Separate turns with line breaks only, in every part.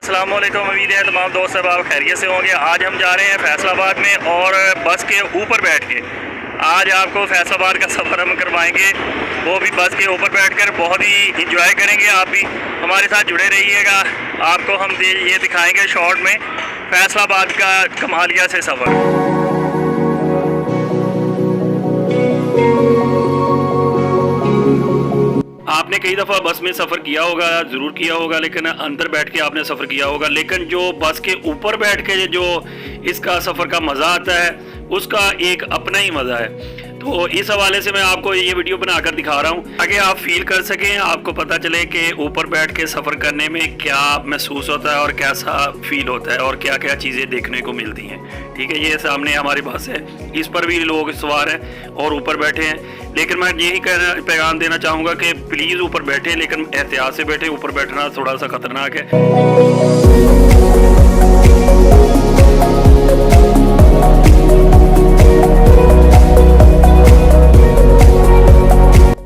अस्सलाम वालेकुम। उम्मीद है तमाम दोस्त अब खैरियत से होंगे। आज हम जा रहे हैं फैसलाबाद में और बस के ऊपर बैठ के आज आपको फैसलाबाद का सफ़र हम करवाएंगे, वो भी बस के ऊपर बैठकर बहुत ही इंजॉय करेंगे। आप भी हमारे साथ जुड़े रहिएगा, आपको हम ये दिखाएंगे शॉर्ट में फैसलाबाद का कमालिया से सफ़र। आपने कई दफ़ा बस में सफ़र किया होगा, ज़रूर किया होगा, लेकिन अंदर बैठ के आपने सफ़र किया होगा। लेकिन जो बस के ऊपर बैठ के जो इसका सफ़र का मज़ा आता है उसका एक अपना ही मज़ा है। तो इस हवाले से मैं आपको ये वीडियो बनाकर दिखा रहा हूँ ताकि आप फील कर सकें, आपको पता चले कि ऊपर बैठ के सफ़र करने में क्या महसूस होता है और कैसा फील होता है और क्या क्या चीज़ें देखने को मिलती हैं। ठीक है, ये सामने हमारी बस है, इस पर भी लोग सवार हैं और ऊपर बैठे हैं। लेकिन मैं यही पैगाम देना चाहूँगा कि प्लीज़ ऊपर बैठें, लेकिन एहतियात से बैठें। ऊपर बैठना थोड़ा सा ख़तरनाक है।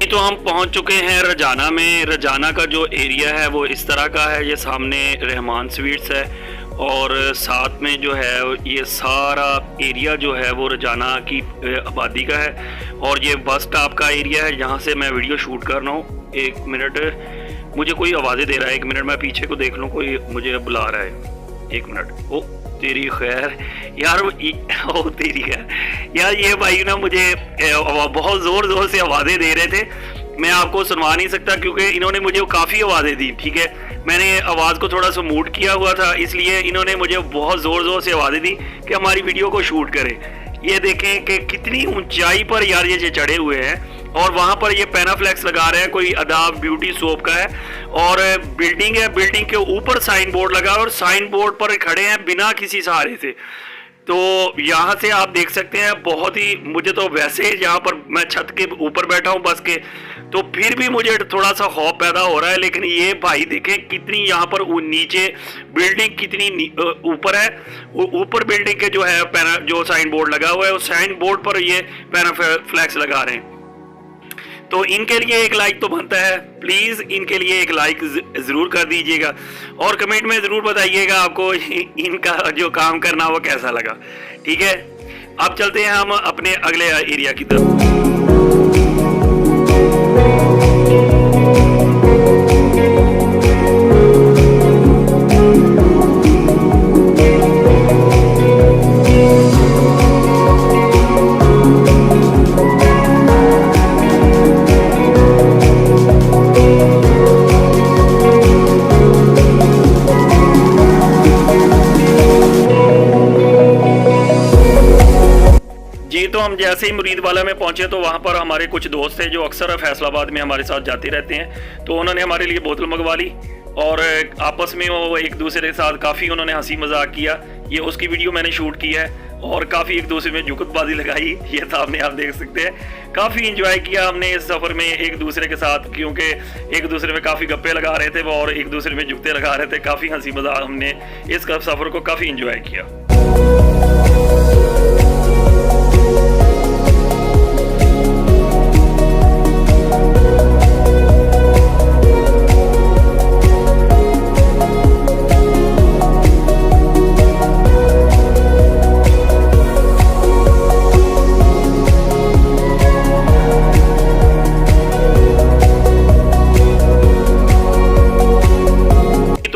तो हम पहुंच चुके हैं रजाना में। रजाना का जो एरिया है वो इस तरह का है। ये सामने रहमान स्वीट्स है और साथ में जो है ये सारा एरिया जो है वो रजाना की आबादी का है और ये बस स्टॉप का एरिया है जहाँ से मैं वीडियो शूट कर रहा हूँ। एक मिनट, मुझे कोई आवाज़ें दे रहा है, एक मिनट मैं पीछे को देख लूँ, कोई मुझे बुला रहा है। एक मिनट। ओ तेरी खैर यार, ओ तेरी खैर यार, ये भाई ना मुझे बहुत ज़ोर से आवाज़ें दे रहे थे। मैं आपको सुनवा नहीं सकता क्योंकि इन्होंने मुझे काफ़ी आवाज़ें दी। ठीक है, मैंने आवाज़ को थोड़ा सा म्यूट किया हुआ था, इसलिए इन्होंने मुझे बहुत ज़ोर से आवाज़ें दी कि हमारी वीडियो को शूट करें। ये देखें कि कितनी ऊंचाई पर यार ये चढ़े हुए हैं और वहाँ पर ये पैनाफ्लेक्स लगा रहे हैं, कोई अदाब ब्यूटी सोप का है और बिल्डिंग है। बिल्डिंग के ऊपर साइन बोर्ड लगा है और साइन बोर्ड पर खड़े हैं बिना किसी सहारे से। तो यहाँ से आप देख सकते हैं बहुत ही, मुझे तो वैसे यहाँ पर मैं छत के ऊपर बैठा हूँ बस के, तो फिर भी मुझे थोड़ा सा खौफ पैदा हो रहा है। लेकिन ये भाई देखें कितनी यहाँ पर नीचे बिल्डिंग कितनी ऊपर है। ऊपर बिल्डिंग के जो है जो साइन बोर्ड लगा हुआ है उस साइन बोर्ड पर ये पैनाफ्लेक्स लगा रहे हैं। तो इनके लिए एक लाइक तो बनता है, प्लीज़ इनके लिए एक लाइक ज़रूर कर दीजिएगा और कमेंट में ज़रूर बताइएगा आपको इनका जो काम करना वो कैसा लगा। ठीक है, अब चलते हैं हम अपने अगले एरिया की तरफ। तो हम जैसे ही मुरीदवाला में पहुंचे तो वहां पर हमारे कुछ दोस्त थे जो अक्सर फैसलाबाद में हमारे साथ जाते रहते हैं। तो उन्होंने हमारे लिए बोतल मंगवा ली और आपस में वो एक दूसरे के साथ काफ़ी उन्होंने हंसी मजाक किया। ये उसकी वीडियो मैंने शूट की है और काफ़ी एक दूसरे में जुगतबाजी लगाई, ये सामने आप देख सकते हैं। काफ़ी इंजॉय किया हमने इस सफ़र में एक दूसरे के साथ, क्योंकि एक दूसरे में काफ़ी गप्पे लगा रहे थे और एक दूसरे में जुगते लगा रहे थे। काफ़ी हंसी मजाक, हमने इस सफ़र को काफ़ी इंजॉय किया।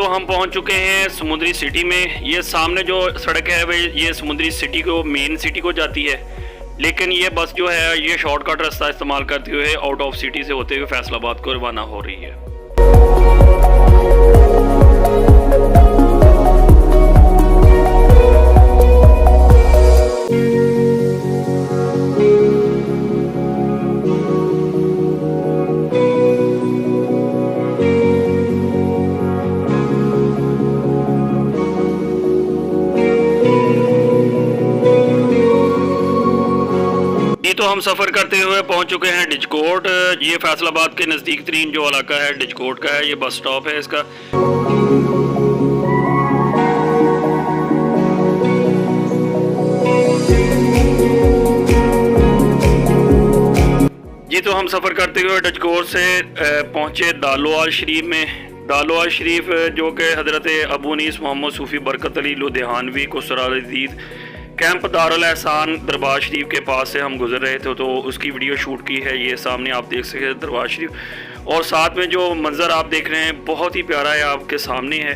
हम पहुंच चुके हैं समुद्री सिटी में। ये सामने जो सड़क है वे ये समुद्री सिटी को, मेन सिटी को जाती है, लेकिन ये बस जो है ये शॉर्टकट रास्ता इस्तेमाल करते हुए आउट ऑफ सिटी से होते हुए फैसलाबाद को रवाना हो रही है। तो हम सफ़र करते हुए पहुंच चुके हैं डिजकोट। ये फैसलाबाद के नज़दीक तरीन जो इलाका है डिजकोट का है, ये बस स्टॉप है इसका। जी तो हम सफ़र करते हुए डिजकोट से पहुंचे दालोवाल शरीफ में। दालवा शरीफ जो कि हज़रत अबू अनीस मोहम्मद सूफ़ी बरकत अली लुधियानवी को सरालदीद कैंप दारुल एहसान दरबार शरीफ के पास से हम गुजर रहे थे, तो उसकी वीडियो शूट की है। ये सामने आप देख सकते हैं दरबार शरीफ, और साथ में जो मंज़र आप देख रहे हैं बहुत ही प्यारा है, आपके सामने है।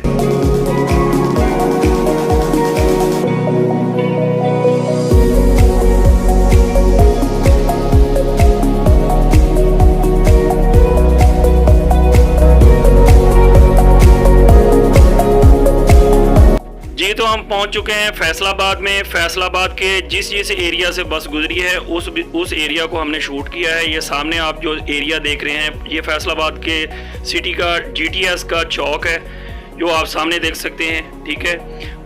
जी तो हम पहुंच चुके हैं फैसलाबाद में। फैसलाबाद के जिस एरिया से बस गुजरी है उस एरिया को हमने शूट किया है। ये सामने आप जो एरिया देख रहे हैं ये फैसलाबाद के सिटी का GTS का चौक है जो आप सामने देख सकते हैं, ठीक है।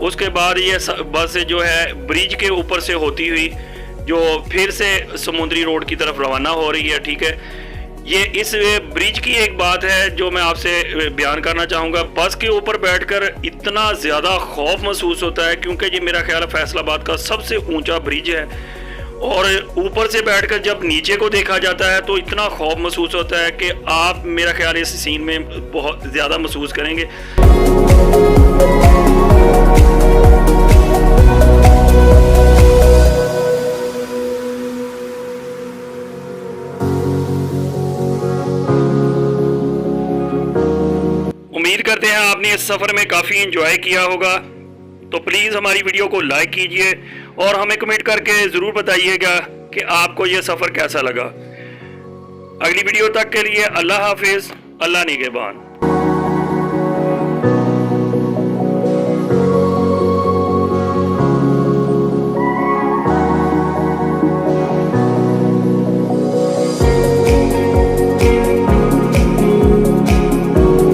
उसके बाद ये बस जो है ब्रिज के ऊपर से होती हुई जो फिर से समुद्री रोड की तरफ रवाना हो रही है, ठीक है। ये इस ब्रिज की एक बात है जो मैं आपसे बयान करना चाहूँगा। बस के ऊपर बैठकर इतना ज़्यादा खौफ महसूस होता है क्योंकि ये मेरा ख्याल है फैसलाबाद का सबसे ऊंचा ब्रिज है, और ऊपर से बैठकर जब नीचे को देखा जाता है तो इतना खौफ महसूस होता है कि आप मेरा ख्याल इस सीन में बहुत ज़्यादा महसूस करेंगे। उम्मीद करते हैं आपने इस सफ़र में काफ़ी एंजॉय किया होगा, तो प्लीज़ हमारी वीडियो को लाइक कीजिए और हमें कमेंट करके ज़रूर बताइएगा कि आपको ये सफ़र कैसा लगा। अगली वीडियो तक के लिए अल्लाह हाफिज़, अल्लाह निगहबान।